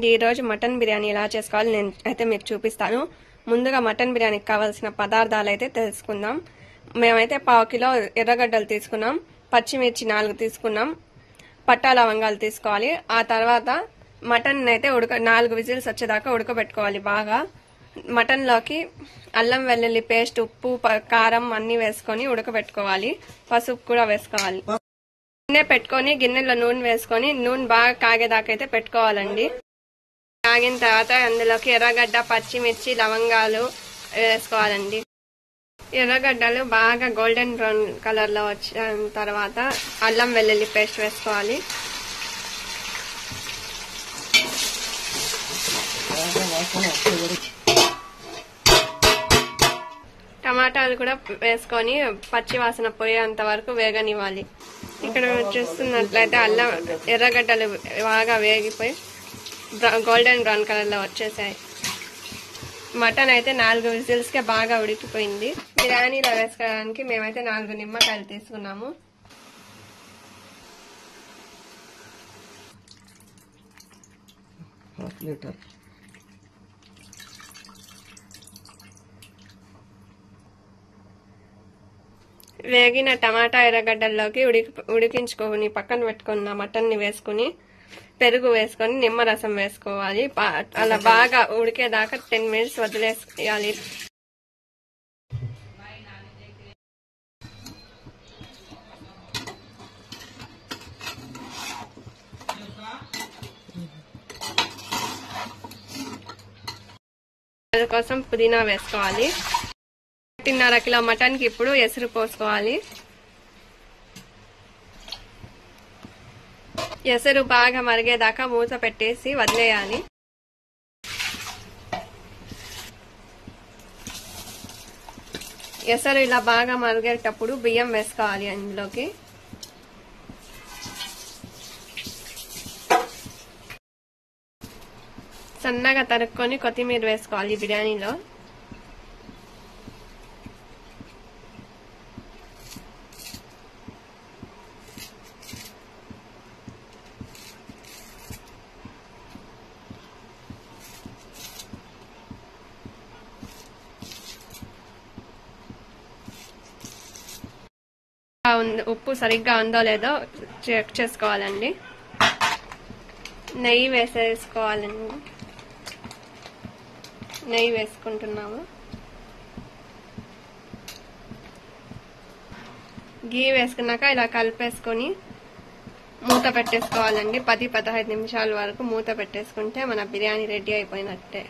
ఈ రోజు మటన్ బిర్యానీ ఎలా చేసుకోవాలో నేను అయితే మీకు చూపిస్తాను. ముందుగా మటన్ బిర్యానీకి కావాల్సిన పదార్థాలు అయితే తెలుసుకుందాం. మేమైతే 1/2 కిలో ఎర్రగడ్డలు తీసుకున్నాం, పచ్చిమిర్చి 4 తీసుకున్నాం, పట్టా లవంగాలు తీసుకోవాలి. ఆ తర్వాత మటన్ అయితే 4 విజిల్స్ వచ్చేదాకా ఉడకబెట్టుకోవాలి బాగా. మటన్ లోకి అల్లం వెల్లుల్లి పేస్ట్, ఉప్పు, కారం అన్ని వేసుకొని ఉడకబెట్టుకోవాలి. పసుపు కూడా వేసుకోవాలి. గిన్నె పెట్టుకొని గిన్నెలో నూనె వేసుకొని నూనె బాగా కాగేదాకా అయితే పెట్టుకోవాలండి. కాగిన తర్వాత అందులోకి ఎర్రగడ్డ, పచ్చిమిర్చి, లవంగాలు వేసుకోవాలండి. ఎర్రగడ్డలు బాగా గోల్డెన్ బ్రౌన్ కలర్ లో వచ్చిన తర్వాత అల్లం వెల్లుల్లి పేస్ట్ వేసుకోవాలి. టమాటాలు కూడా వేసుకొని పచ్చి వాసన పోయేంత వరకు వేగనివ్వాలి. ఇక్కడ చూస్తున్నట్లయితే ఎర్రగడ్డలు బాగా వేగిపోయి గోల్డెన్ బ్రౌన్ కలర్ లో వచ్చేసాయి. మటన్ అయితే 4 విజిల్స్ కే బాగా ఉడికిపోయింది. బిర్యానీలో వేసుకోవడానికి మేమైతే 4 నిమ్మకాయలు తీసుకున్నాము. వేగిన టమాటా ఎర్రగడ్డల్లోకి ఉడికించుకొని పక్కన పెట్టుకున్న మటన్ ని వేసుకుని పెరుగు వేసుకొని నిమ్మరసం వేసుకోవాలి. అలా బాగా ఉడికేదాకా 10 మినిట్స్ వదిలేయాలి. అందుకోసం పుదీనా వేసుకోవాలి. 1.5 కిలో మటన్ కి ఇప్పుడు ఎసురు పోసుకోవాలి. ఎసరు బాగా మరిగేదాకా మూత పెట్టేసి వదిలేయాలి. ఎసరు ఇలా బాగా మరిగేటప్పుడు బియ్యం వేసుకోవాలి. అందులోకి సన్నగా తరుక్కొని కొత్తిమీర వేసుకోవాలి. బిర్యానీలో ఉప్పు సరిగ్గా ఉందో లేదో చెక్ చేసుకోవాలండి. నెయ్యి వేసేసుకోవాలండి. నెయ్యి వేసుకుంటున్నాము. గీ వేసుకున్నాక ఇలా కలిపేసుకొని మూత పెట్టేసుకోవాలండి. 10-15 నిమిషాల వరకు మూత పెట్టేసుకుంటే మన బిర్యానీ రెడీ అయిపోయినట్టే.